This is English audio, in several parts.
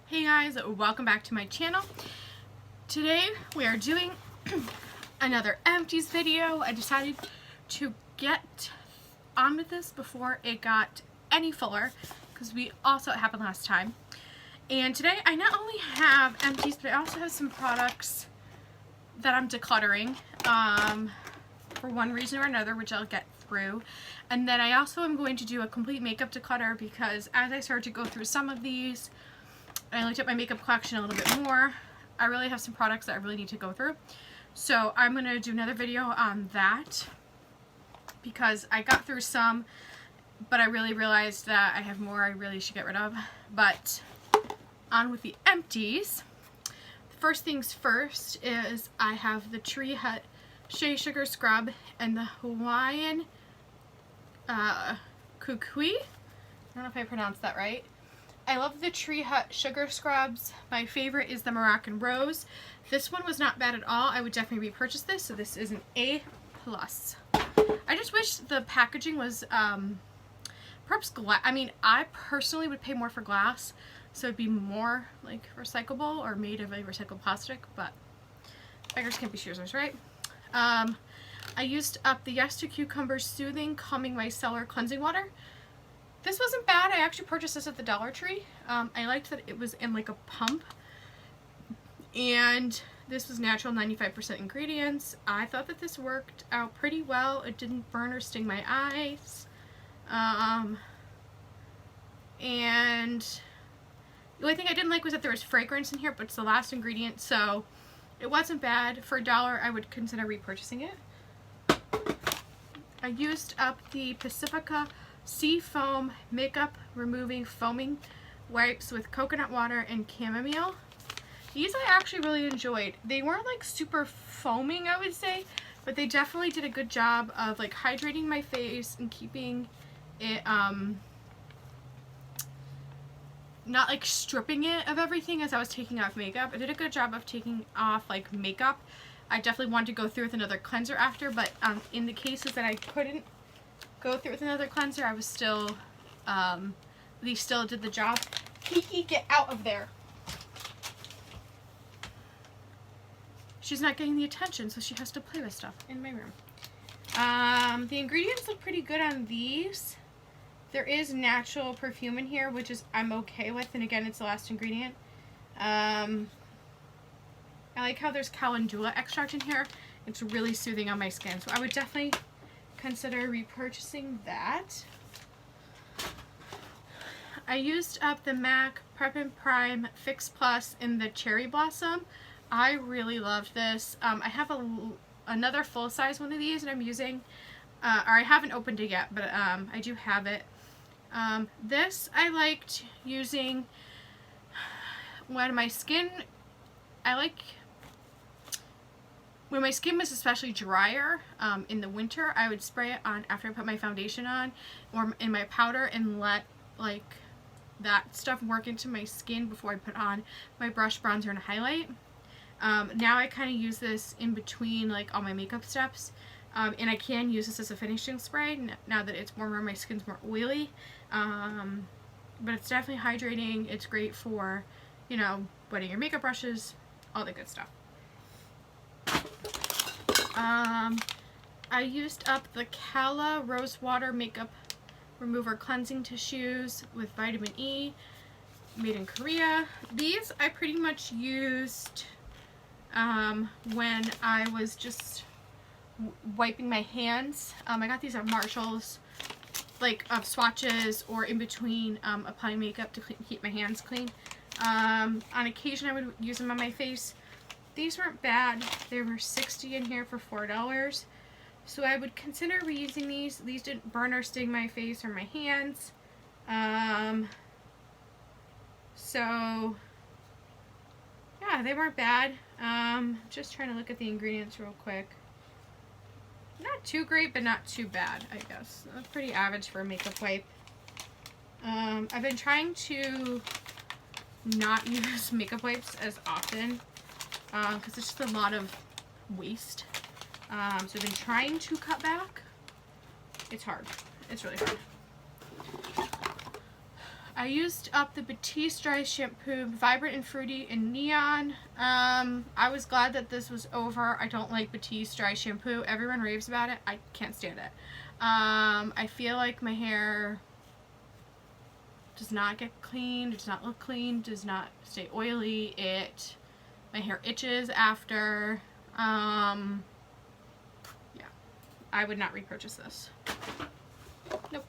Hey guys, welcome back to my channel. Today we are doing another Empties video. I decided to get on with this before it got any fuller because it happened last time. And today I not only have Empties, but I also have some products that I'm decluttering for one reason or another, which I'll get through. And then I also am going to do a complete makeup declutter because as I start to go through some of these, I looked at my makeup collection a little bit more. I really have some products that I really need to go through. So I'm going to do another video on that because I got through some, but I really realized that I have more I really should get rid of. But on with the Empties. First things first is I have the Tree Hut Shea Sugar Scrub and the Hawaiian Kukui. I don't know if I pronounced that right. I love the Tree Hut Sugar Scrubs. My favorite is the Moroccan Rose. This one was not bad at all. I would definitely repurchase this, so this is an A+. I just wish the packaging was perhaps glass. I mean, I personally would pay more for glass, so it'd be more like recyclable or made of a recycled plastic, but beggars can't be choosers, right? I used up the Yes to Cucumber Soothing Calming Micellar Cleansing Water. This wasn't bad. I actually purchased this at the Dollar Tree. I liked that it was in like a pump, and this was natural 95% ingredients. I thought that this worked out pretty well. It didn't burn or sting my eyes. And the only thing I didn't like was that there was fragrance in here, but it's the last ingredient, so it wasn't bad. For $1, I would consider repurchasing it. I used up the Pacifica Sea Foam Makeup Removing Foaming Wipes with coconut water and chamomile. These I actually really enjoyed. They weren't like super foaming, I would say, but they definitely did a good job of like hydrating my face and keeping it not like stripping it of everything as I was taking off makeup. It did a good job of taking off like makeup. I definitely wanted to go through with another cleanser after, but in the cases that I couldn't go through with another cleanser, I was still, these still did the job. Kiki, get out of there. She's not getting the attention, so she has to play with stuff in my room. The ingredients look pretty good on these. There is natural perfume in here, which is I'm okay with, and again, it's the last ingredient. I like how there's calendula extract in here. It's really soothing on my skin, so I would definitely consider repurchasing that. I used up the MAC Prep and Prime Fix Plus in the Cherry Blossom. I really loved this. I have another full size one of these that I'm using, or I haven't opened it yet, but I do have it. This I liked using when my skin, when my skin was especially drier in the winter, I would spray it on after I put my foundation on or in my powder and let like that stuff work into my skin before I put on my brush, bronzer, and highlight. Now I kind of use this in between like all my makeup steps, and I can use this as a finishing spray now that it's warmer, my skin's more oily, but it's definitely hydrating. It's great for, you know, wetting your makeup brushes, all the good stuff. I used up the Kala Rose Water Makeup Remover Cleansing Tissues with vitamin E, made in Korea. These I pretty much used when I was just wiping my hands. I got these at Marshall's, like swatches or in between applying makeup to keep my hands clean. On occasion I would use them on my face. These weren't bad. There were 60 in here for $4. So I would consider reusing these. These didn't burn or sting my face or my hands. So yeah, they weren't bad. Just trying to look at the ingredients real quick. Not too great, but not too bad, I guess. That's pretty average for a makeup wipe. I've been trying to not use makeup wipes as often because it's just a lot of waste. So I've been trying to cut back. It's hard. It's really hard. I used up the Batiste Dry Shampoo, Vibrant and Fruity and Neon. I was glad that this was over. I don't like Batiste Dry Shampoo. Everyone raves about it. I can't stand it. I feel like my hair does not get clean, does not look clean, does not stay oily. My hair itches after. Yeah, I would not repurchase this. Nope.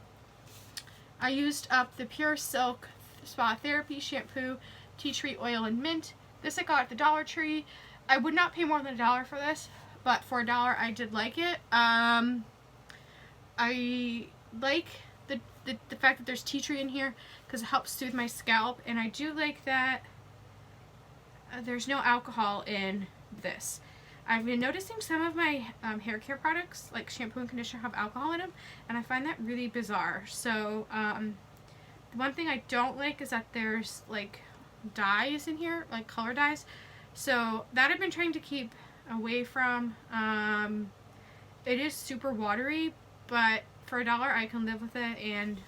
I used up the Pure Silk Spa Therapy Shampoo, Tea Tree Oil and Mint. This I got at the Dollar Tree. I would not pay more than $1 for this, but for $1 I did like it. I like the fact that there's tea tree in here because it helps soothe my scalp, and I do like that there's no alcohol in this. I've been noticing some of my hair care products, like shampoo and conditioner, have alcohol in them, and I find that really bizarre. So, the one thing I don't like is that there's, like, dyes in here, like color dyes. So, that I've been trying to keep away from. It is super watery, but for $1 I can live with it, and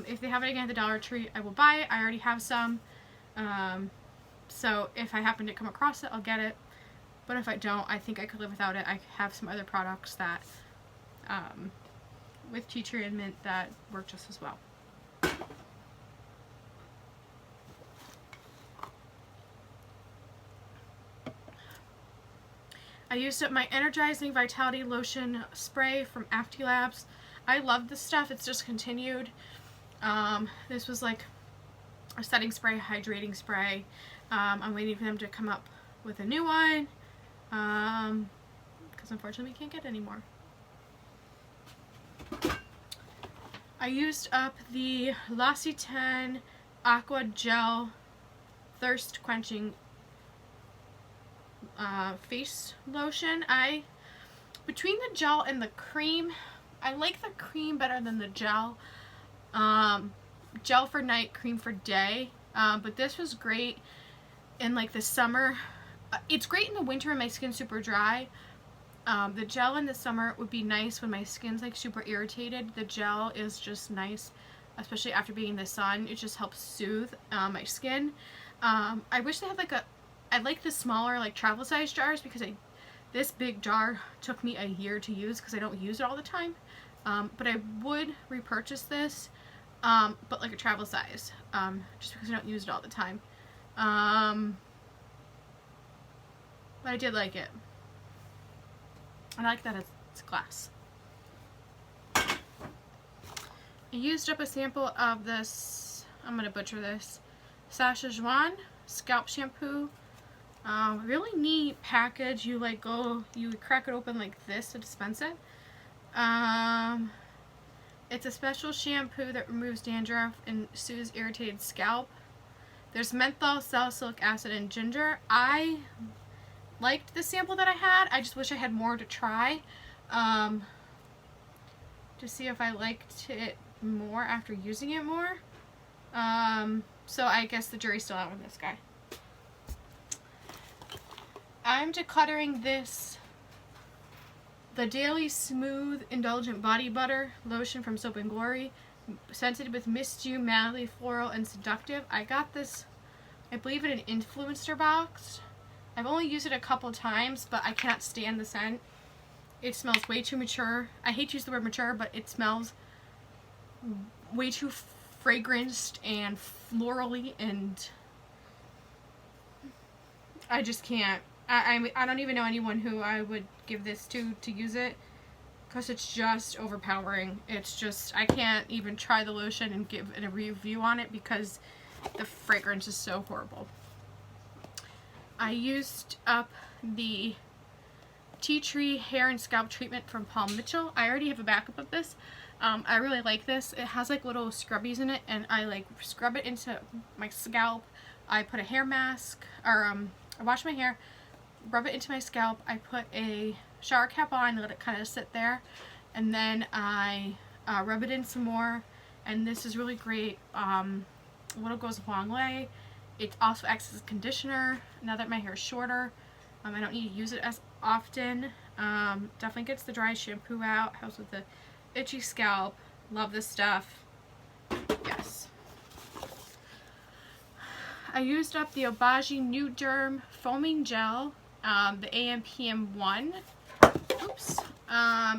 if they have it again at the Dollar Tree, I will buy it. I already have some. So, if I happen to come across it, I'll get it. But if I don't, I think I could live without it. I have some other products that, with tea tree and mint, that work just as well. I used up my Energizing Vitality Lotion Spray from Empties Labs. I love this stuff. It's discontinued. This was like a setting spray, hydrating spray. I'm waiting for them to come up with a new one. Because unfortunately we can't get any more. I used up the L'Occitane Aqua Gel Thirst Quenching face lotion. Between the gel and the cream, I like the cream better than the gel. Gel for night, cream for day. But this was great in like the summer. It's great in the winter when my skin's super dry. The gel in the summer would be nice when my skin's like super irritated. The gel is just nice, especially after being in the sun. It just helps soothe my skin. I wish they had like I like the smaller like travel size jars, because this big jar took me a year to use because I don't use it all the time. But I would repurchase this, but like a travel size, just because I don't use it all the time. But I did like it. I like that it's glass. I used up a sample of this, I'm going to butcher this, Xoxo scalp shampoo. Really neat package. You crack it open like this to dispense it. It's a special shampoo that removes dandruff and soothes irritated scalp. There's menthol, salicylic acid, and ginger. I liked the sample that I had. I just wish I had more to try, to see if I liked it more after using it more. So I guess the jury's still out on this guy. I'm decluttering this, the Daily Smooth Indulgent Body Butter Lotion from Soap & Glory, scented with Mist You, Madly Floral, and Seductive. I got this, I believe, in an influencer box. I've only used it a couple times, but I cannot stand the scent. It smells way too mature. I hate to use the word mature, but it smells way too fragranced and florally, and I just can't. I don't even know anyone who I would give this to use it, because it's just overpowering. It's just, I can't even try the lotion and give a review on it because the fragrance is so horrible. I used up the Tea Tree Hair and Scalp Treatment from Paul Mitchell. I already have a backup of this. I really like this. It has like little scrubbies in it, and I like scrub it into my scalp. I put a hair mask, or I wash my hair, rub it into my scalp. I put a shower cap on, let it kind of sit there, and then I rub it in some more. And this is really great. A little goes a long way. It also acts as a conditioner. Now that my hair is shorter, I don't need to use it as often. Definitely gets the dry shampoo out. Helps with the itchy scalp. Love this stuff. Yes. I used up the Obagi New Derm Foaming Gel, the AMPM1. Oops.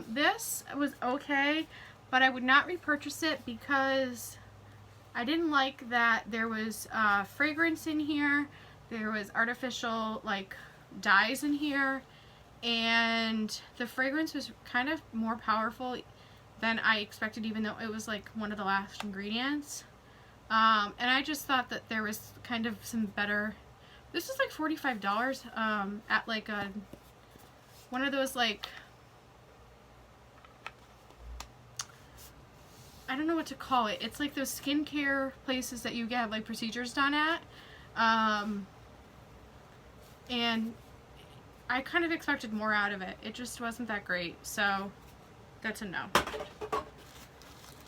This was okay, but I would not repurchase it because I didn't like that there was fragrance in here. There was artificial like dyes in here, and the fragrance was kind of more powerful than I expected, even though it was like one of the last ingredients. And I just thought that there was kind of some better. This is like $45 at like one of those, like, I don't know what to call it. It's like those skincare places that you get like procedures done at. And I kind of expected more out of it. It just wasn't that great, so that's a no.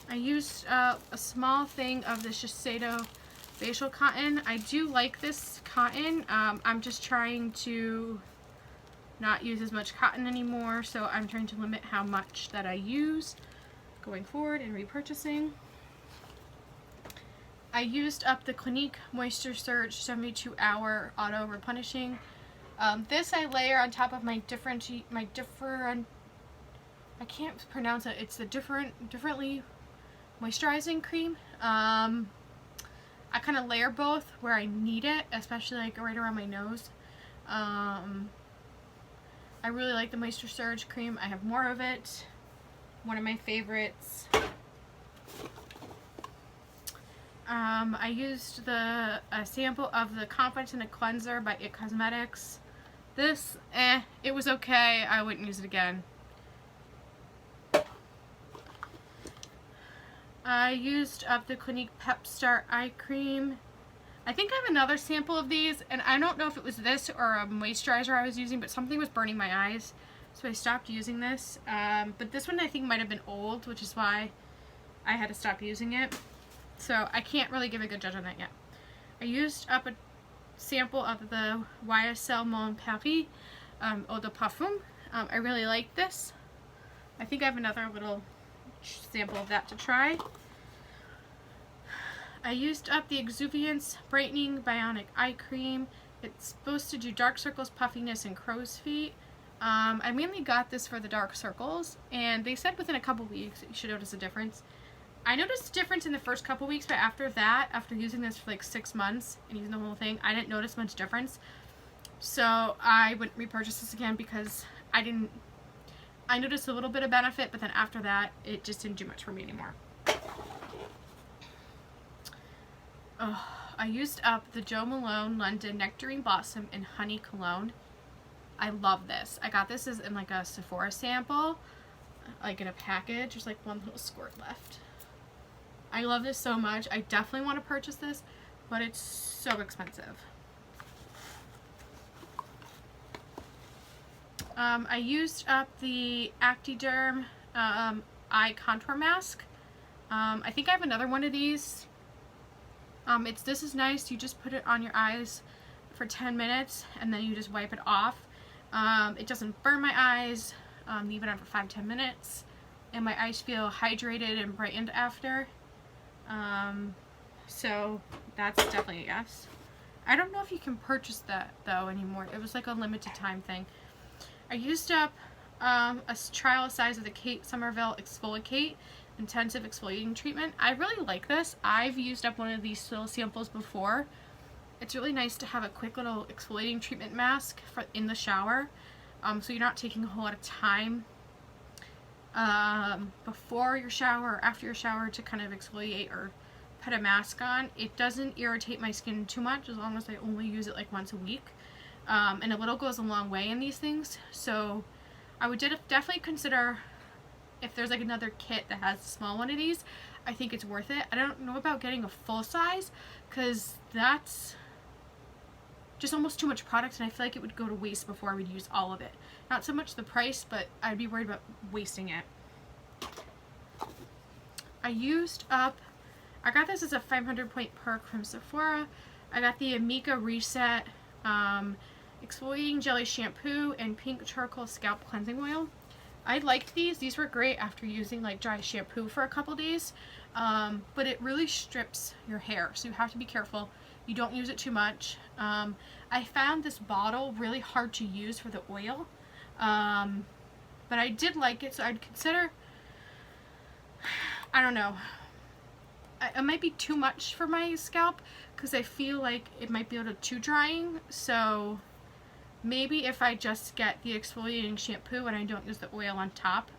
I used a small thing of the Shiseido facial cotton. I do like this cotton. I'm just trying to not use as much cotton anymore, so I'm trying to limit how much that I use going forward and repurchasing. I used up the Clinique Moisture Surge 72-hour auto replenishing. This I layer on top of my different, I can't pronounce it. It's the differently moisturizing cream. I kind of layer both where I need it, especially like right around my nose. I really like the Moisture Surge cream. I have more of it. One of my favorites. I used a sample of the Confidence in a Cleanser by It Cosmetics. This, it was okay. I wouldn't use it again. I used up the Clinique Pep Start Eye Cream. I think I have another sample of these, and I don't know if it was this or a moisturizer I was using, but something was burning my eyes, so I stopped using this. But this one I think might have been old, which is why I had to stop using it. So I can't really give a good judge on that yet. I used up a sample of the YSL Mon Paris Eau de Parfum. I really like this. I think I have another little sample of that to try. I used up the Exuviance Brightening Bionic Eye Cream. It's supposed to do dark circles, puffiness, and crow's feet. I mainly got this for the dark circles, and they said within a couple weeks you should notice a difference. I noticed a difference in the first couple weeks, but after that, after using this for like 6 months and using the whole thing, I didn't notice much difference. So I wouldn't repurchase this again because I noticed a little bit of benefit, but then after that, it just didn't do much for me anymore. Oh, I used up the Jo Malone London Nectarine Blossom and Honey Cologne. I love this. I got this as in like a Sephora sample, like in a package. There's like one little squirt left. I love this so much. I definitely want to purchase this, but it's so expensive. I used up the Actiderm eye contour mask. I think I have another one of these. This is nice. You just put it on your eyes for 10 minutes and then you just wipe it off. It doesn't burn my eyes. Leave it on for 5-10 minutes and my eyes feel hydrated and brightened after. So that's definitely a yes. I don't know if you can purchase that though anymore. It was like a limited time thing. I used up a trial size of the Kate Somerville Exfoliate Intensive Exfoliating Treatment. I really like this. I've used up one of these little samples before. It's really nice to have a quick little exfoliating treatment mask for in the shower, so you're not taking a whole lot of time before your shower or after your shower to kind of exfoliate or put a mask on. It doesn't irritate my skin too much as long as I only use it like once a week. And a little goes a long way in these things, so I would definitely consider if there's like another kit that has a small one of these. I think it's worth it. I don't know about getting a full size because that's just almost too much product and I feel like it would go to waste before I would use all of it. Not so much the price, but I'd be worried about wasting it. I used up, I got this as a 500 point perk from Sephora. I got the Amika Reset Exfoliating Jelly Shampoo and Pink Charcoal Scalp Cleansing Oil. I liked these. These were great after using like dry shampoo for a couple days, but it really strips your hair, so you have to be careful You don't use it too much. I found this bottle really hard to use for the oil, but I did like it, so I'd consider, I don't know, it might be too much for my scalp because I feel like it might be a little too drying, so maybe if I just get the exfoliating shampoo and I don't use the oil on top,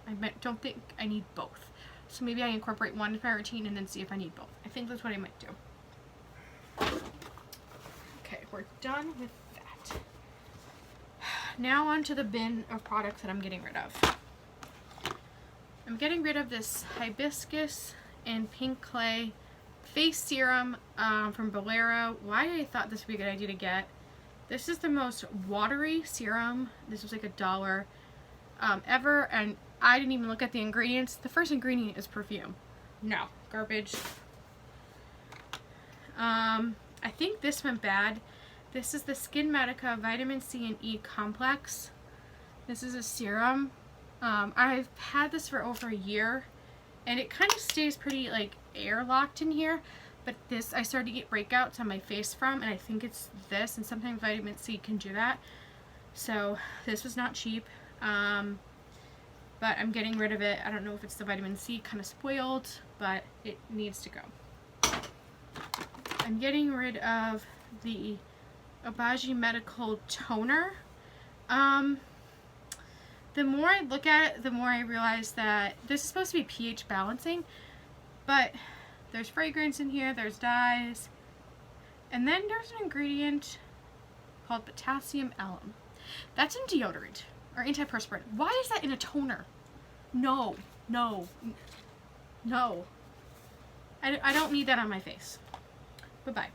don't think I need both. So maybe I incorporate one into my routine and then see if I need both. I think that's what I might do. Okay, we're done with that. Now on to the bin of products that I'm getting rid of. I'm getting rid of this hibiscus and pink clay face serum from Bolero. Why I thought this would be a good idea to get. This is the most watery serum. This was like $1 ever, and I didn't even look at the ingredients. The first ingredient is perfume. No, garbage. I think this went bad. This is the Skin Medica Vitamin C and E Complex. This is a serum. I've had this for over a year, and it kind of stays pretty like airlocked in here. But this, I started to get breakouts on my face from, and I think it's this, and sometimes vitamin C can do that. So this was not cheap, but I'm getting rid of it. I don't know if it's the vitamin C, kind of spoiled, but it needs to go. I'm getting rid of the Obagi Medical Toner. The more I look at it, the more I realize that this is supposed to be pH balancing, but there's fragrance in here, there's dyes, and then there's an ingredient called potassium alum. That's in deodorant or antiperspirant. Why is that in a toner? No, no, no. I don't need that on my face. Bye-bye.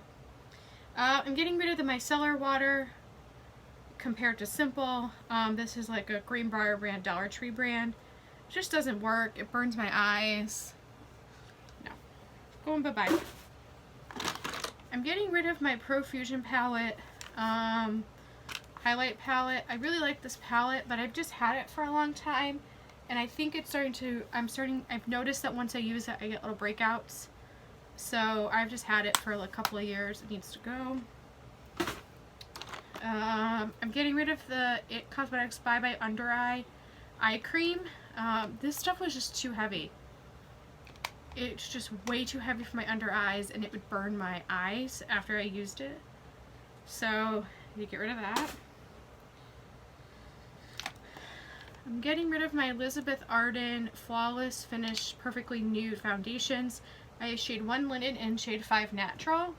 I'm getting rid of the micellar water compared to Simple. This is like a Greenbrier brand, Dollar Tree brand. It just doesn't work. It burns my eyes. No. Going bye-bye. I'm getting rid of my Profusion palette, highlight palette. I really like this palette, but I've just had it for a long time, and I think it's I've noticed that once I use it, I get little breakouts. So I've just had it for a couple of years. It needs to go. I'm getting rid of the It Cosmetics Bye Bye Under Eye eye cream. This stuff was just too heavy. It's just way too heavy for my under eyes, and it would burn my eyes after I used it. So you get rid of that. I'm getting rid of my Elizabeth Arden Flawless Finish Perfectly Nude foundations. I use shade 1 Linen and shade 5 Natural.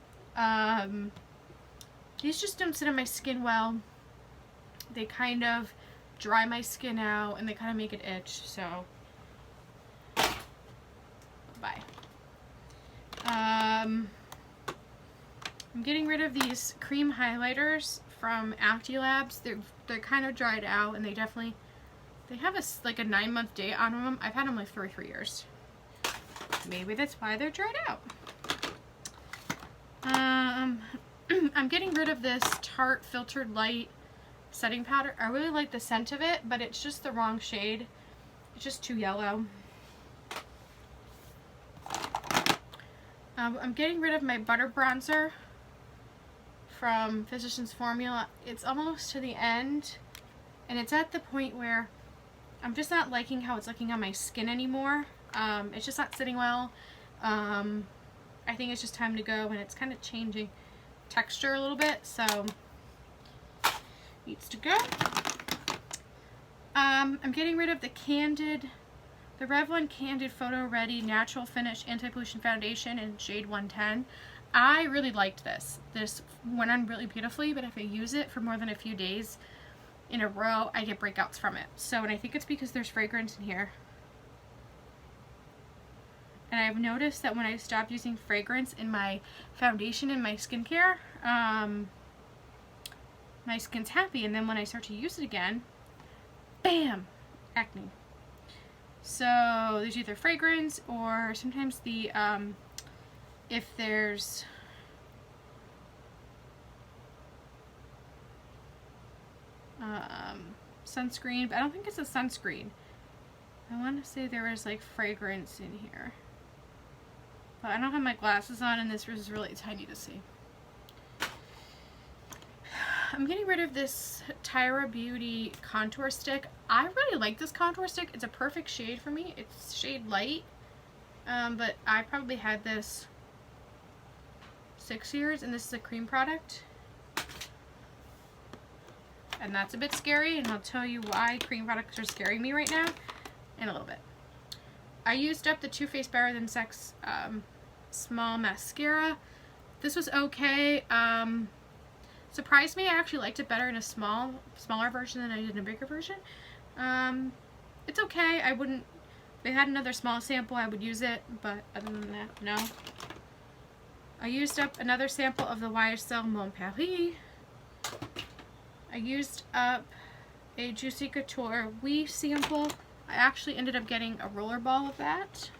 These just don't sit on my skin well. They kind of dry my skin out, and they kind of make it itch, so bye. I'm getting rid of these cream highlighters from Acti Labs. They're kind of dried out, and they have like a 9-month date on them. I've had them like for 3 years. Maybe that's why they're dried out. I'm getting rid of this Tarte Filtered Light setting powder. I really like the scent of it, but it's just the wrong shade. It's just too yellow. I'm getting rid of my butter bronzer from Physicians Formula. It's almost to the end, and it's at the point where I'm just not liking how it's looking on my skin anymore. It's just not sitting well. I think it's just time to go, and it's kind of changing texture a little bit, so needs to go. I'm getting rid of the Revlon Candid Photo Ready Natural Finish Anti-Pollution Foundation in shade 110. I really liked this. This went on really beautifully, but if I use it for more than a few days in a row, I get breakouts from it. So, and I think it's because there's fragrance in here. And I've noticed that when I stop using fragrance in my foundation and my skincare, my skin's happy, and then when I start to use it again, bam, acne. So there's either fragrance, or sometimes the if there's sunscreen, but I don't think it's a sunscreen. I want to say there was like fragrance in here, but I don't have my glasses on, and this is really tiny to see. I'm getting rid of this Tyra Beauty contour stick. I really like this contour stick. It's a perfect shade for me. It's shade light, but I probably had this 6 years, and this is a cream product. And that's a bit scary, and I'll tell you why cream products are scaring me right now in a little bit. I used up the Too Faced Better Than Sex small mascara. This was okay. Surprised me. I actually liked it better in a smaller version than I did in a bigger version. It's okay. I wouldn't, if they had another small sample, I would use it, but other than that, no. I used up another sample of the YSL Mon Paris. I used up a Juicy Couture Oui sample. I actually ended up getting a roller ball of that.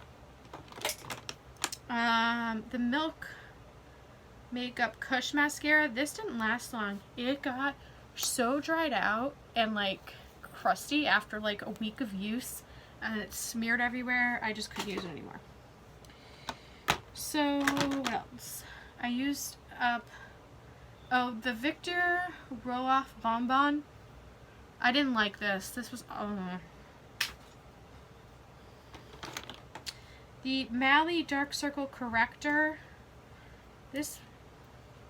The Milk Makeup Kush mascara. This didn't last long. It got so dried out and like crusty after like a week of use, and it smeared everywhere. I just couldn't use it anymore. So what else? I used up the Victor Roll-Off Bonbon. I didn't like this. This was the Mally Dark Circle Corrector. This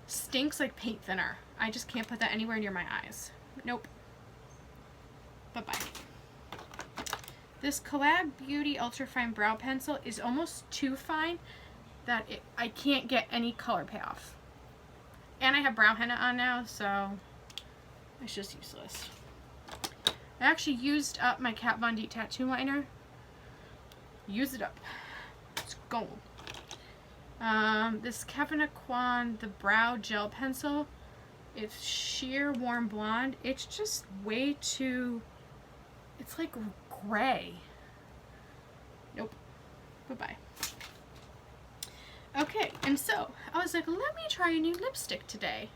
stinks like paint thinner. I just can't put that anywhere near my eyes. Nope. Bye-bye. This Collab Beauty Ultrafine Brow Pencil is almost too fine that I can't get any color payoff. And I have brow henna on now, so it's just useless. I actually used up my Kat Von D tattoo liner. Use it up. It's gold. This Kevin Aquan, the brow gel pencil. It's sheer warm blonde. It's just way too, it's like gray. Nope. Bye-bye. Okay, and so I was like, let me try a new lipstick today.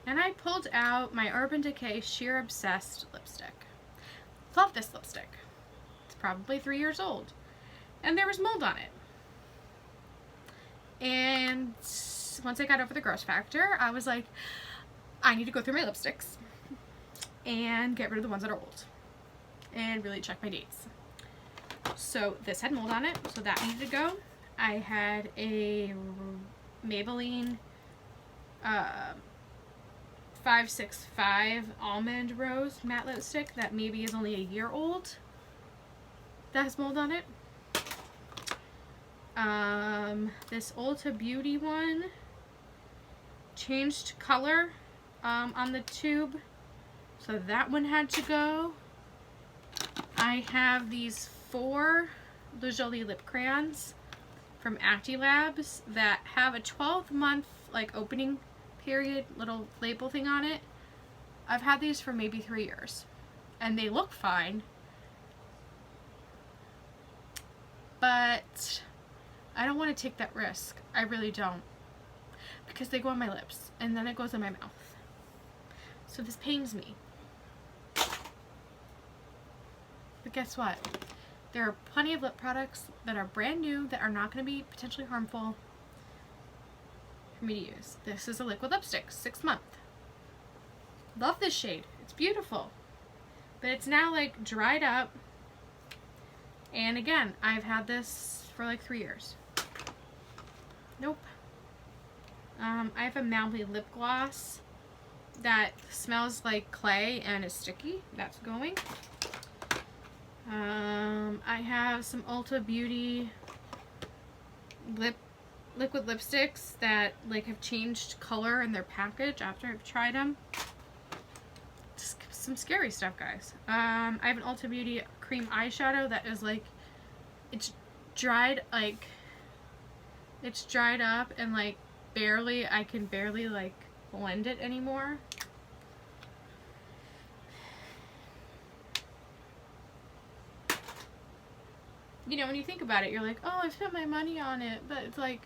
And I pulled out my Urban Decay Sheer Obsessed lipstick. Love this lipstick. It's probably 3 years old. And there was mold on it. And once I got over the gross factor, I was like, I need to go through my lipsticks and get rid of the ones that are old and really check my dates. So this had mold on it, so that needed to go. I had a Maybelline 565 Almond Rose matte lipstick that maybe is only a year old that has mold on it. This Ulta Beauty one changed color on the tube, so that one had to go. I have these 4 Le Jolie lip crayons from Acti Labs that have a 12-month like opening period little label thing on it. I've had these for maybe 3 years and they look fine, but I don't want to take that risk. I really don't, because they go on my lips and then it goes in my mouth, so this pains me. But guess what? There are plenty of lip products that are brand new that are not going to be potentially harmful for me to use. This is a liquid lipstick, 6 month. Love this shade. It's beautiful. But it's now like dried up. And again, I've had this for like 3 years. Nope. I have a Malmedy lip gloss that smells like clay and is sticky. That's going. I have some Ulta Beauty liquid lipsticks that like have changed color in their package after I've tried them. Just some scary stuff, guys. I have an Ulta Beauty cream eyeshadow that is like, it's dried up and like I can barely like blend it anymore. You know, when you think about it, you're like, oh, I spent my money on it, but it's like,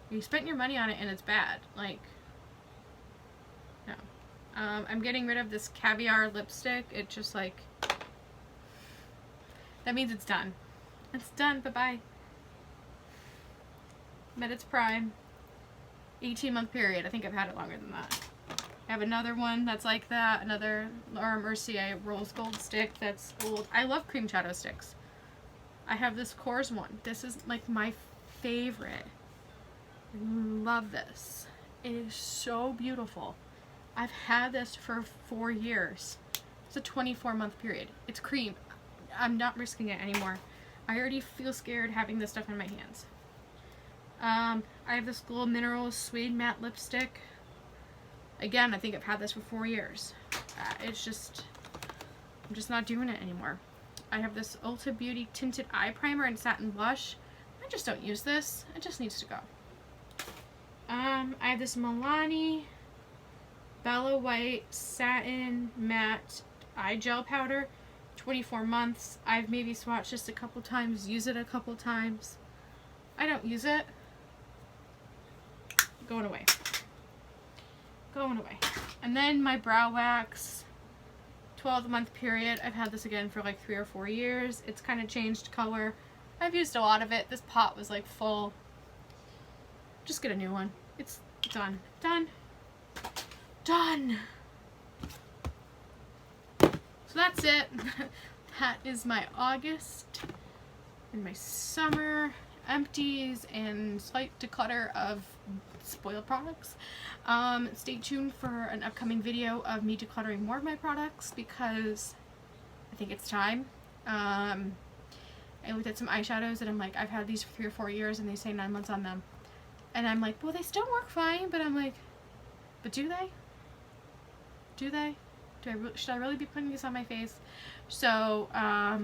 you spent your money on it and it's bad. Like, no. I'm getting rid of this Caviar lipstick. It just like, that means it's done. It's done, bye-bye. Met its prime. 18-month period. I think I've had it longer than that. I have another one that's like that, another Mercier Rose Gold stick that's old. I love cream shadow sticks. I have this Kors one. This is like my favorite. I love this. It is so beautiful. I've had this for 4 years. It's a 24-month period. It's cream. I'm not risking it anymore. I already feel scared having this stuff in my hands. I have this Glow Mineral Suede Matte Lipstick. Again, I think I've had this for 4 years. It's just, I'm just not doing it anymore. I have this Ulta Beauty Tinted Eye Primer in Satin Blush. I just don't use this. It just needs to go. I have this Milani Bella White Satin Matte Eye Gel Powder. 24 months. I've maybe swatched this a couple times, used it a couple times. I don't use it. Going away. Going away. And then my brow wax, 12-month period. I've had this again for like 3 or 4 years. It's kind of changed color. I've used a lot of it. This pot was like full. Just get a new one. It's done. Done. Done. So that's it. That is my August and my summer empties and slight declutter of spoiled products. Stay tuned for an upcoming video of me decluttering more of my products because I think it's time. I looked at some eyeshadows and I'm like, I've had these for 3 or 4 years and they say 9 months on them. And I'm like, well, they still work fine, but I'm like, but do they? Do they? Should I really be putting this on my face? So, yeah.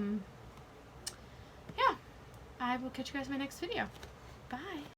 I will catch you guys in my next video. Bye.